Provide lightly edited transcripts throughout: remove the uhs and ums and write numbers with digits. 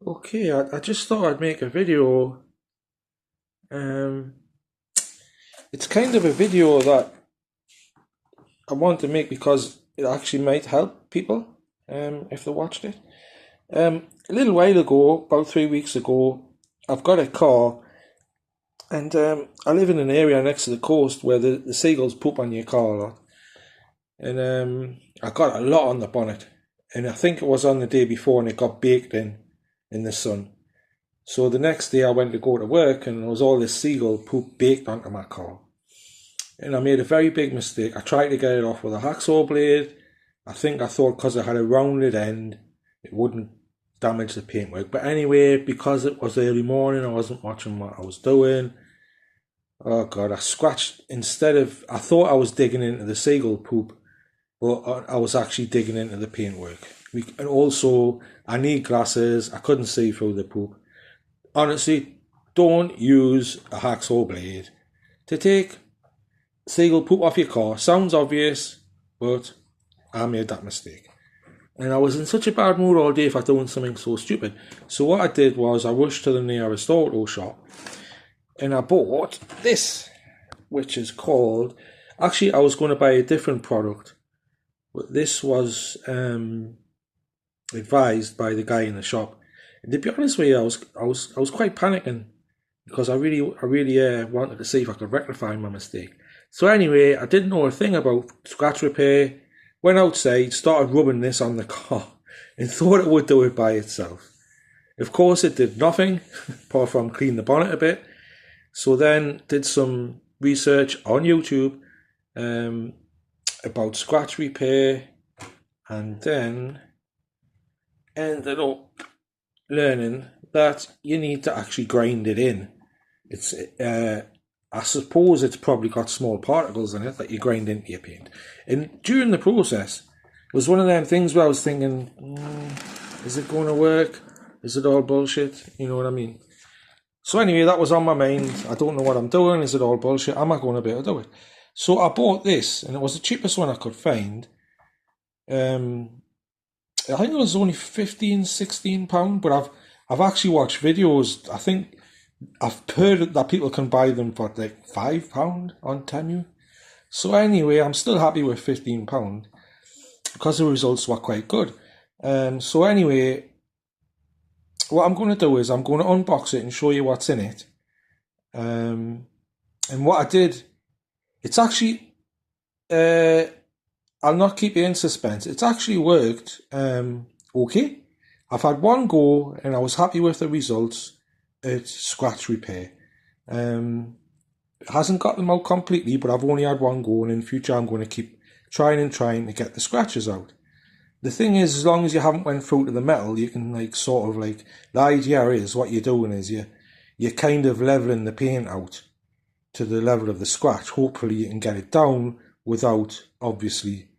Okay, I just thought I'd make a video. Um, it's kind of a video that I want to make because it actually might help people if they watched it. A little while ago, about 3 weeks ago, I've got a car and I live in an area next to the coast where the seagulls poop on your car a lot. And I got a lot on the bonnet. And I think it was on the day before and it got baked in the sun. So the next day I went to go to work and there was all this seagull poop baked onto my car. And I made a very big mistake. I tried to get it off with a hacksaw blade. I thought because it had a rounded end, it wouldn't damage the paintwork. But anyway, because it was early morning, I wasn't watching what I was doing. Oh God, I scratched instead of, I thought I was digging into the seagull poop, but I was actually digging into the paintwork. And also, I need glasses. I couldn't see through the poop. Honestly, don't use a hacksaw blade to take seagull poop off your car. Sounds obvious, but I made that mistake. And I was in such a bad mood all day for doing something so stupid. So what I did was I rushed to the nearest auto shop and I bought this, which is called... Actually, I was going to buy a different product, but this was advised by the guy in the shop. And to be honest with you, I was quite panicking because I really wanted to see if I could rectify my mistake. So anyway, I didn't know a thing about scratch repair. Went outside, started rubbing this on the car, and thought it would do it by itself. Of course, it did nothing apart from clean the bonnet a bit. So then did some research on YouTube about scratch repair, and then ended up learning that you need to actually grind it in. It's I suppose it's probably got small particles in it that you grind into your paint. And during the process, it was one of them things where I was thinking, is it going to work? Is it all bullshit? You know what I mean? So anyway, that was on my mind. I don't know what I'm doing. Is it all bullshit? Am I going to be able to do it? So I bought this, and it was the cheapest one I could find. I think it was only 15, £16, but I've actually watched videos. I think I've heard that people can buy them for like £5 on Temu. So anyway, I'm still happy with £15 because the results were quite good. So anyway, what I'm going to do is I'm going to unbox it and show you what's in it. And what I did, it's actually, I'll not keep you in suspense. It's actually worked okay. I've had one go and I was happy with the results. It's scratch repair. It hasn't got them out completely, but I've only had one go, and in future I'm going to keep trying to get the scratches out. The thing is, as long as you haven't went through to the metal, you can the idea is what you're doing is you're kind of leveling the paint out to the level of the scratch. Hopefully you can get it down without obviously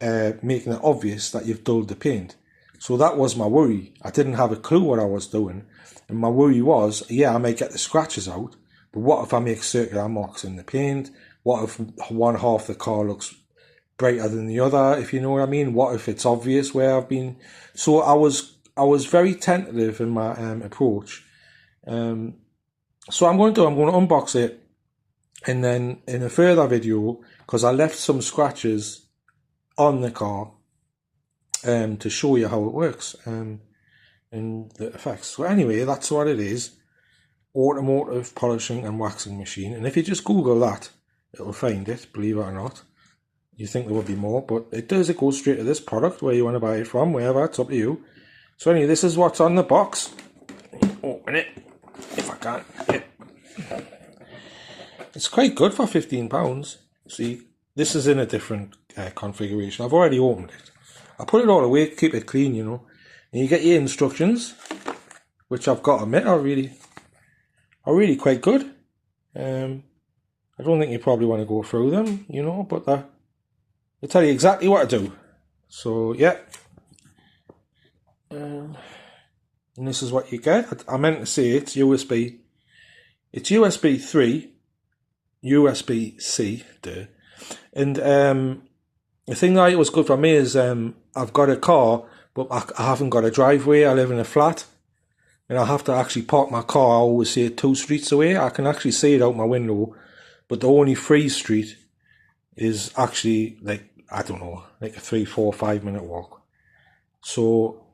making it obvious that you've dulled the paint. So that was my worry. I didn't have a clue what I was doing. And my worry was, yeah, I may get the scratches out, but what if I make circular marks in the paint? What if one half the car looks brighter than the other, if you know what I mean? What if it's obvious where I've been? So I was very tentative in my approach. So I'm going to unbox it, and then in a further video, because I left some scratches on the car to show you how it works and the effects. So anyway, that's what it is. Automotive polishing and waxing machine. And if you just Google that, it'll find it, believe it or not. You think there would be more, but it does. It goes straight to this product, where you want to buy it from, wherever, it's up to you. So anyway, this is what's on the box. Open it, if I can. Yeah. It's quite good for £15. See, this is in a different configuration. I've already opened it. I put it all away, keep it clean, you know. And you get your instructions, which I've got to admit are really quite good. I don't think you probably want to go through them, you know, but they tell you exactly what to do. So yeah. And this is what you get. I meant to say it's USB. It's USB 3, USB-C, and the thing that was good for me is I've got a car, but I haven't got a driveway. I live in a flat, and I have to actually park my car, I always say 2 streets away. I can actually see it out my window, but the only free street is actually like, I don't know, like a 3, 4, 5 minute walk. So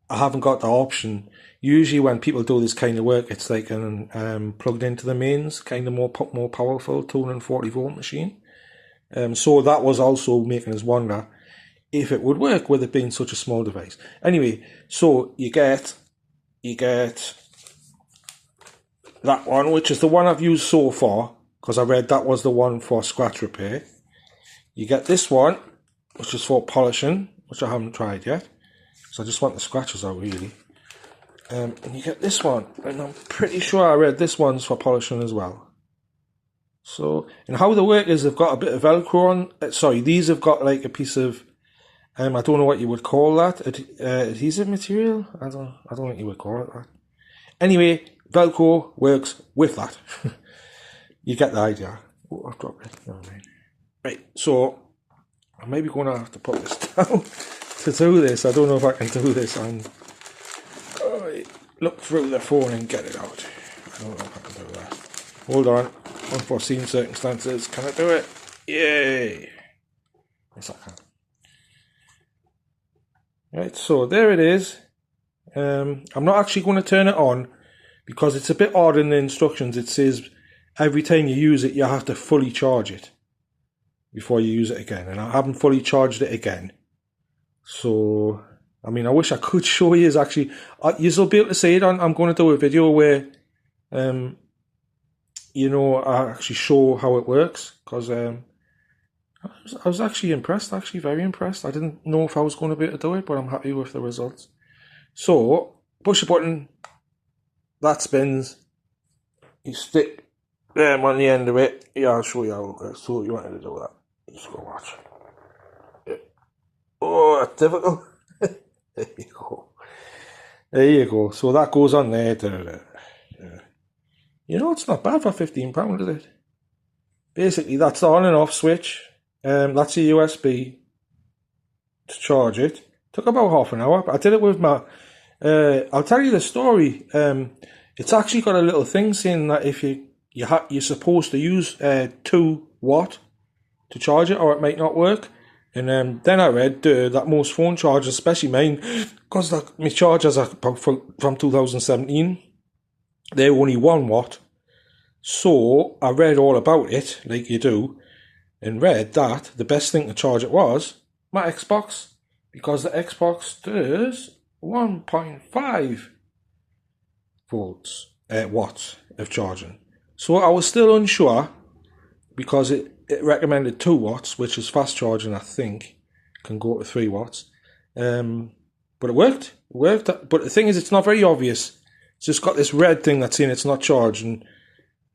I haven't got the option. Usually when people do this kind of work, it's like an plugged into the mains, kind of more powerful 240 volt machine. So that was also making us wonder if it would work with it being such a small device. Anyway, so you get that one, which is the one I've used so far, because I read that was the one for scratch repair. You get this one, which is for polishing, which I haven't tried yet, so I just want the scratches out really. And you get this one, and I'm pretty sure I read this one's for polishing as well. So, and how they work is they've got a bit of Velcro on. Sorry, these have got like a piece of, I don't know what you would call that, adhesive material. I don't think you would call it that. Anyway, Velcro works with that. You get the idea. Oh, I've dropped it. Never mind. Right, so I'm maybe going to have to put this down to do this. I don't know if I can do this and look through the phone and get it out. I don't know if I can do that. Hold on. Unforeseen circumstances. Can I do it? Yay! Yes, I can. Right, so there it is. I'm not actually going to turn it on because it's a bit odd in the instructions. It says every time you use it, you have to fully charge it before you use it again. And I haven't fully charged it again. So, I mean, I wish I could show you. Actually, you'll be able to see it on. I'm going to do a video where, you know, I actually show how it works, because I was actually impressed, very impressed. I didn't know if I was going to be able to do it, but I'm happy with the results. So, push the button, that spins, you stick them on the end of it. Yeah, I'll show you how it works. So you wanted to do that. Just go watch. Yeah. Oh, that's difficult. There you go. There you go. So that goes on there. Yeah. You know, it's not bad for £15, is it? Basically, that's the on and off switch. That's a USB to charge it. Took about half an hour. I did it with my... I'll tell you the story. It's actually got a little thing saying that if you're supposed to use 2 watt to charge it, or it might not work. And then I read that most phone chargers, especially mine, because my chargers are from 2017, they're only 1 watt. So I read all about it, like you do, and read that the best thing to charge it was my Xbox, because the Xbox does 1.5 volts, watts of charging. So I was still unsure, because it recommended 2 watts, which is fast charging, I think, can go to 3 watts. But it worked. It worked. But the thing is, it's not very obvious. It's just got this red thing that's saying it's not charged. And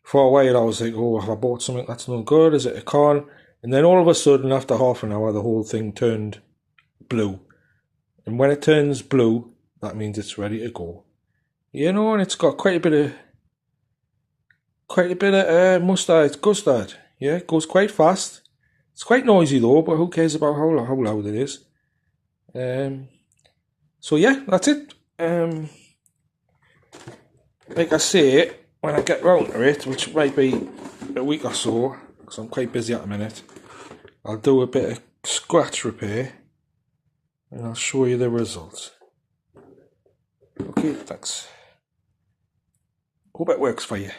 for a while, I was like, oh, have I bought something that's no good? Is it a con? And then all of a sudden, after half an hour, the whole thing turned blue. And when it turns blue, that means it's ready to go. You know, and it's got quite a bit of mustard, custard. Yeah, it goes quite fast. It's quite noisy though, but who cares about how loud it is? So yeah, that's it. Like I say, when I get round to it, which might be a week or so, because I'm quite busy at the minute, I'll do a bit of scratch repair, and I'll show you the results. Okay, thanks. Hope it works for you.